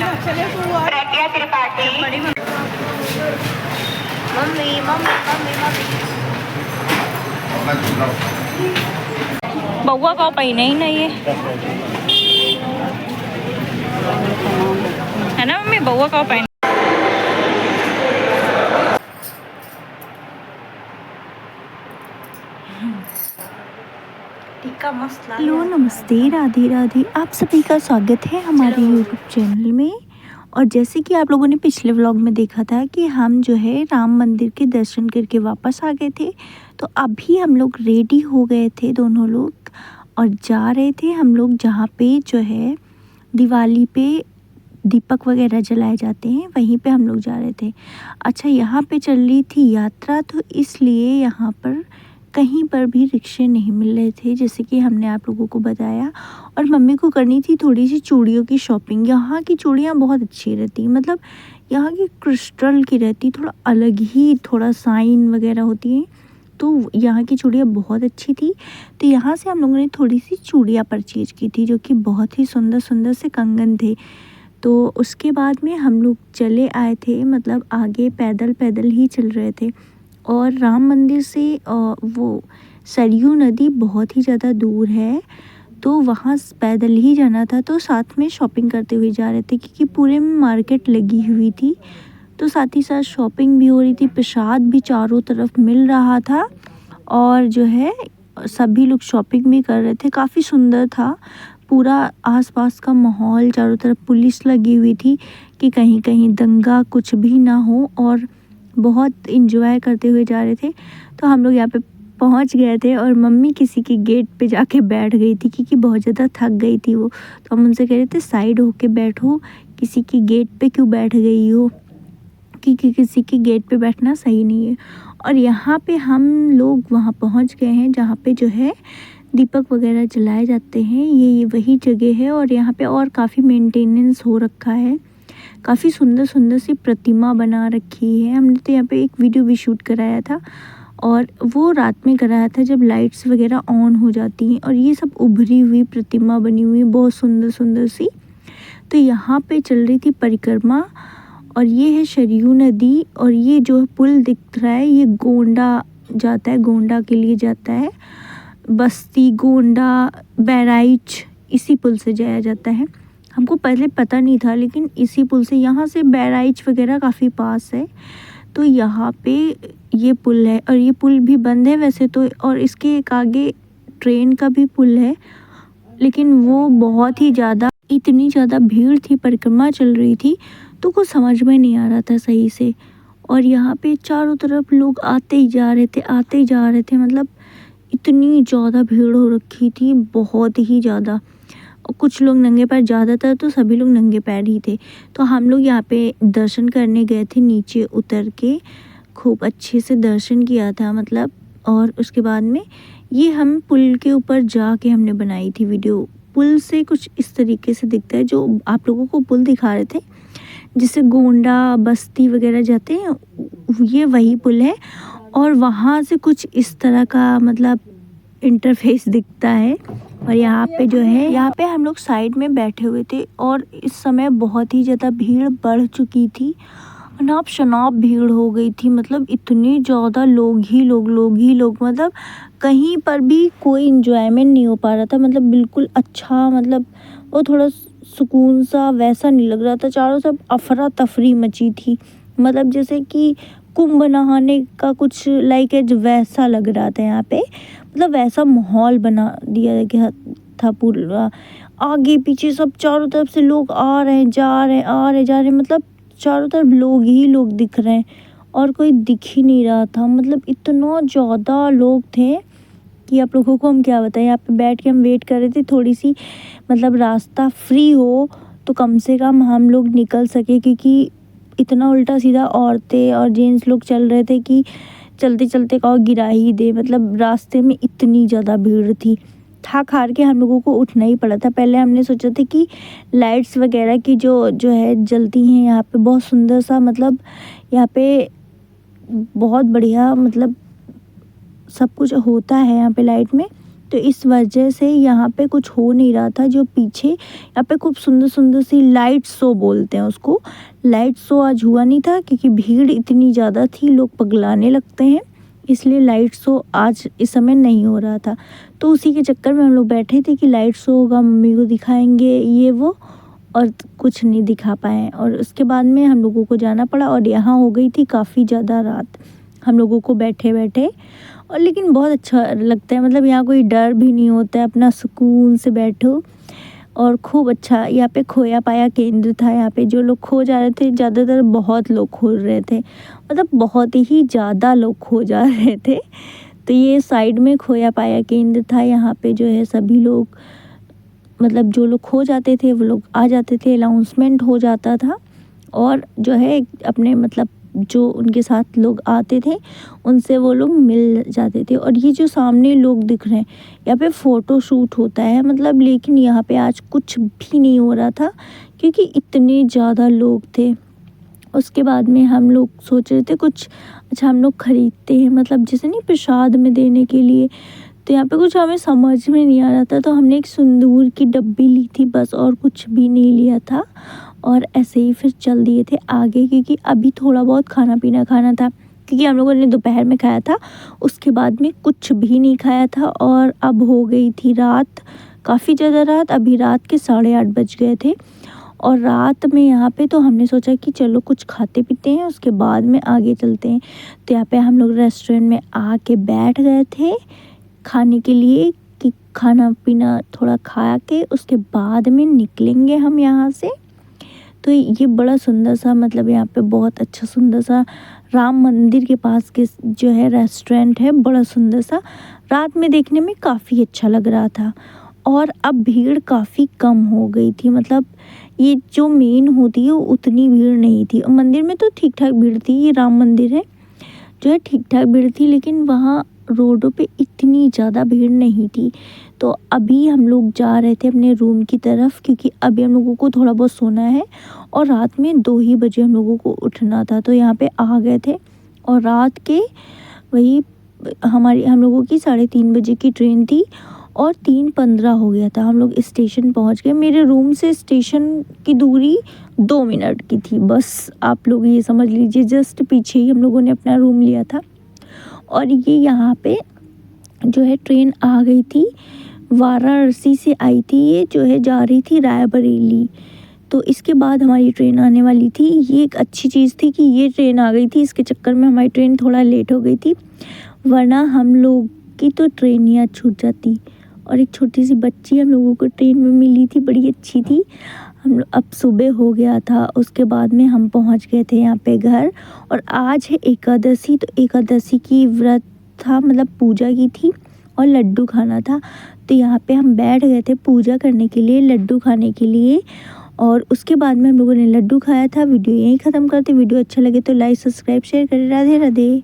प्रज्ञा Tripathi. Mummy mummy mummy mummy बउआ का पहिना ही नहीं है, है ना मम्मी? बउआ का पहिना टीका मस्त। हेलो, नमस्ते, राधे राधे। आप सभी का स्वागत है हमारे यूट्यूब चैनल में। और जैसे कि आप लोगों ने पिछले व्लॉग में देखा था कि हम जो है राम मंदिर के दर्शन करके वापस आ गए थे। तो अभी हम लोग रेडी हो गए थे दोनों लोग और जा रहे थे हम लोग जहाँ पे जो है दिवाली पे दीपक वगैरह जलाए जाते हैं, वहीं पे हम लोग जा रहे थे। अच्छा, यहाँ पे चल रही थी यात्रा, तो इसलिए यहाँ पर कहीं पर भी रिक्शे नहीं मिल रहे थे, जैसे कि हमने आप लोगों को बताया। और मम्मी को करनी थी थोड़ी सी चूड़ियों की शॉपिंग। यहाँ की चूड़ियाँ बहुत अच्छी रहती, मतलब यहाँ की क्रिस्टल की रहती, थोड़ा अलग ही थोड़ा साइन वगैरह होती हैं, तो यहाँ की चूड़ियाँ बहुत अच्छी थी। तो यहाँ से हम लोगों ने थोड़ी सी चूड़ियाँ परचेज की थी, जो कि बहुत ही सुंदर सुंदर से कंगन थे। तो उसके बाद में हम लोग चले आए थे, मतलब आगे पैदल पैदल ही चल रहे थे। और राम मंदिर से वो सरयू नदी बहुत ही ज़्यादा दूर है, तो वहाँ पैदल ही जाना था। तो साथ में शॉपिंग करते हुए जा रहे थे, क्योंकि पूरे में मार्केट लगी हुई थी, तो साथ ही साथ शॉपिंग भी हो रही थी, प्रसाद भी चारों तरफ मिल रहा था। और जो है सभी लोग शॉपिंग भी कर रहे थे, काफ़ी सुंदर था पूरा आसपास का माहौल। चारों तरफ पुलिस लगी हुई थी कि कहीं कहीं दंगा कुछ भी ना हो, और बहुत इंजॉय करते हुए जा रहे थे। तो हम लोग यहाँ पे पहुँच गए थे और मम्मी किसी के गेट पे जाके बैठ गई थी, क्योंकि बहुत ज़्यादा थक गई थी वो। तो हम उनसे कह रहे थे साइड होके बैठो, किसी की गेट पे क्यों बैठ गई हो, क्योंकि किसी की गेट पे बैठना सही नहीं है। और यहाँ पे हम लोग वहाँ पहुँच गए हैं जहाँ पे जो है दीपक वगैरह जलाए जाते हैं, ये वही जगह है। और यहाँ पे और काफ़ी मेंटेनेंस हो रखा है, काफ़ी सुंदर सुंदर सी प्रतिमा बना रखी है। हमने तो यहाँ पे एक वीडियो भी शूट कराया था, और वो रात में कराया था जब लाइट्स वगैरह ऑन हो जाती हैं। और ये सब उभरी हुई प्रतिमा बनी हुई बहुत सुंदर सुंदर सी। तो यहाँ पे चल रही थी परिक्रमा, और ये है सरयू नदी। और ये जो पुल दिख रहा है ये गोंडा जाता है, गोंडा के लिए जाता है। बस्ती, गोंडा, बहराइच, इसी पुल से जाया जाता है। हमको पहले पता नहीं था, लेकिन इसी पुल से, यहाँ से बहराइच वगैरह काफ़ी पास है। तो यहाँ पे ये पुल है, और ये पुल भी बंद है वैसे तो। और इसके एक आगे ट्रेन का भी पुल है, लेकिन वो बहुत ही ज़्यादा, इतनी ज़्यादा भीड़ थी, परिक्रमा चल रही थी, तो कुछ समझ में नहीं आ रहा था सही से। और यहाँ पे चारों तरफ लोग आते ही जा रहे थे, आते ही जा रहे थे, मतलब इतनी ज़्यादा भीड़ हो रखी थी, बहुत ही ज़्यादा। और कुछ लोग नंगे पैर, ज़्यादातर तो सभी लोग नंगे पैर ही थे। तो हम लोग यहाँ पे दर्शन करने गए थे, नीचे उतर के खूब अच्छे से दर्शन किया था, मतलब। और उसके बाद में ये हम पुल के ऊपर जाके हमने बनाई थी वीडियो। पुल से कुछ इस तरीके से दिखता है, जो आप लोगों को पुल दिखा रहे थे जिससे गोंडा, बस्ती वगैरह जाते हैं, ये वही पुल है। और वहाँ से कुछ इस तरह का मतलब इंटरफेस दिखता है। और यहाँ पे जो है, यहाँ पे हम लोग साइड में बैठे हुए थे, और इस समय बहुत ही ज़्यादा भीड़ बढ़ चुकी थी, अनाप शनाप भीड़ हो गई थी, मतलब इतने ज़्यादा लोग ही लोग, मतलब कहीं पर भी कोई इंजॉयमेंट नहीं हो पा रहा था, मतलब बिल्कुल अच्छा, मतलब वो थोड़ा सुकून सा वैसा नहीं लग रहा था। चारों सब अफरा तफरी मची थी, मतलब जैसे कि कुंभ नहाने का कुछ लाइक एज वैसा लग रहा था यहाँ पे, मतलब वैसा माहौल बना दिया गया था पूरा। आगे पीछे सब चारों तरफ से लोग आ रहे हैं, जा रहे हैं, आ रहे जा रहे हैं, मतलब चारों तरफ लोग ही लोग दिख रहे हैं, और कोई दिख ही नहीं रहा था। मतलब इतना ज़्यादा लोग थे कि आप लोगों को हम क्या बताएं। यहाँ पे बैठ के हम वेट कर रहे थे, थोड़ी सी मतलब रास्ता फ्री हो तो कम से कम हम लोग निकल सके, क्योंकि इतना उल्टा सीधा औरतें और जेंट्स लोग चल रहे थे कि चलते चलते कहो गिरा ही दे, मतलब रास्ते में इतनी ज़्यादा भीड़ थी। थक हार के हम लोगों को उठना ही पड़ा था। पहले हमने सोचा था कि लाइट्स वगैरह की जो है जलती हैं यहाँ पे, बहुत सुंदर सा, मतलब यहाँ पे बहुत बढ़िया, मतलब सब कुछ होता है यहाँ पे लाइट में। तो इस वजह से यहाँ पे कुछ हो नहीं रहा था। जो पीछे यहाँ पे खूब सुंदर सुंदर सी लाइट शो बोलते हैं उसको, लाइट शो आज हुआ नहीं था क्योंकि भीड़ इतनी ज़्यादा थी, लोग पगलाने लगते हैं, इसलिए लाइट शो आज इस समय नहीं हो रहा था। तो उसी के चक्कर में हम लोग बैठे थे कि लाइट शो होगा, मम्मी को दिखाएंगे ये वो, और कुछ नहीं दिखा पाए। और उसके बाद में हम लोगों को जाना पड़ा और यहाँ हो गई थी काफ़ी ज़्यादा रात हम लोगों को बैठे बैठे। और लेकिन बहुत अच्छा लगता है, मतलब यहाँ कोई डर भी नहीं होता है, अपना सुकून से बैठो। और खूब अच्छा यहाँ पे खोया पाया केंद्र था। यहाँ पे जो लोग खो जा रहे थे, ज़्यादातर बहुत लोग खो रहे थे, मतलब बहुत ही ज़्यादा लोग खो जा रहे थे। तो ये साइड में खोया पाया केंद्र था। यहाँ पे जो है सभी लोग, मतलब जो लोग खो जाते थे वो लोग आ जाते थे, अनाउंसमेंट हो जाता था और जो है अपने मतलब जो उनके साथ लोग आते थे उनसे वो लोग मिल जाते थे। और ये जो सामने लोग दिख रहे हैं यहाँ पे फ़ोटो शूट होता है, मतलब लेकिन यहाँ पे आज कुछ भी नहीं हो रहा था क्योंकि इतने ज़्यादा लोग थे। उसके बाद में हम लोग सोच रहे थे कुछ अच्छा हम लोग ख़रीदते हैं, मतलब जैसे नहीं प्रसाद में देने के लिए। तो यहाँ पे कुछ हमें समझ में नहीं आ रहा था, तो हमने एक सिंदूर की डब्बी ली थी बस, और कुछ भी नहीं लिया था। और ऐसे ही फिर चल दिए थे आगे क्योंकि अभी थोड़ा बहुत खाना पीना खाना था, क्योंकि हम लोगों ने दोपहर में खाया था, उसके बाद में कुछ भी नहीं खाया था। और अब हो गई थी रात, काफ़ी ज़्यादा रात, अभी रात के 8:30 बज गए थे। और रात में यहाँ पे तो हमने सोचा कि चलो कुछ खाते पीते हैं, उसके बाद में आगे चलते हैं। तो यहाँ पे हम लोग रेस्टोरेंट में आके बैठ गए थे खाने के लिए कि खाना पीना थोड़ा खा के उसके बाद में निकलेंगे हम यहाँ से। तो ये बड़ा सुंदर सा, मतलब यहाँ पे बहुत अच्छा सुंदर सा राम मंदिर के पास के जो है रेस्टोरेंट है, बड़ा सुंदर सा, रात में देखने में काफ़ी अच्छा लग रहा था। और अब भीड़ काफ़ी कम हो गई थी, मतलब ये जो मेन होती है उतनी भीड़ नहीं थी। मंदिर में तो ठीक ठाक भीड़ थी, ये राम मंदिर है जो है ठीक ठाक भीड़ थी, लेकिन वहाँ रोडों पे इतनी ज़्यादा भीड़ नहीं थी। तो अभी हम लोग जा रहे थे अपने रूम की तरफ क्योंकि अभी हम लोगों को थोड़ा बहुत सोना है और रात में 2 ही बजे हम लोगों को उठना था। तो यहाँ पे आ गए थे और रात के वही हम लोगों की 3:30 बजे की ट्रेन थी और 3:15 हो गया था, हम लोग स्टेशन पहुँच गए। मेरे रूम से स्टेशन की दूरी 2 मिनट की थी बस, आप लोग ये समझ लीजिए, जस्ट पीछे ही हम लोगों ने अपना रूम लिया था। और ये यहाँ पे जो है ट्रेन आ गई थी, वाराणसी से आई थी, ये जो है जा रही थी रायबरेली। तो इसके बाद हमारी ट्रेन आने वाली थी। ये एक अच्छी चीज़ थी कि ये ट्रेन आ गई थी, इसके चक्कर में हमारी ट्रेन थोड़ा लेट हो गई थी, वरना हम लोग की तो ट्रेन ही छूट जाती। और एक छोटी सी बच्ची हम लोगों को ट्रेन में मिली थी, बड़ी अच्छी थी। हम अब सुबह हो गया था, उसके बाद में हम पहुंच गए थे यहाँ पे घर। और आज है एकादशी, तो एकादशी की व्रत था, मतलब पूजा की थी और लड्डू खाना था। तो यहाँ पे हम बैठ गए थे पूजा करने के लिए, लड्डू खाने के लिए। और उसके बाद में हम लोगों ने लड्डू खाया था। वीडियो यहीं ख़त्म करते। वीडियो अच्छा लगे तो लाइक सब्सक्राइब शेयर करें। राधे राधे।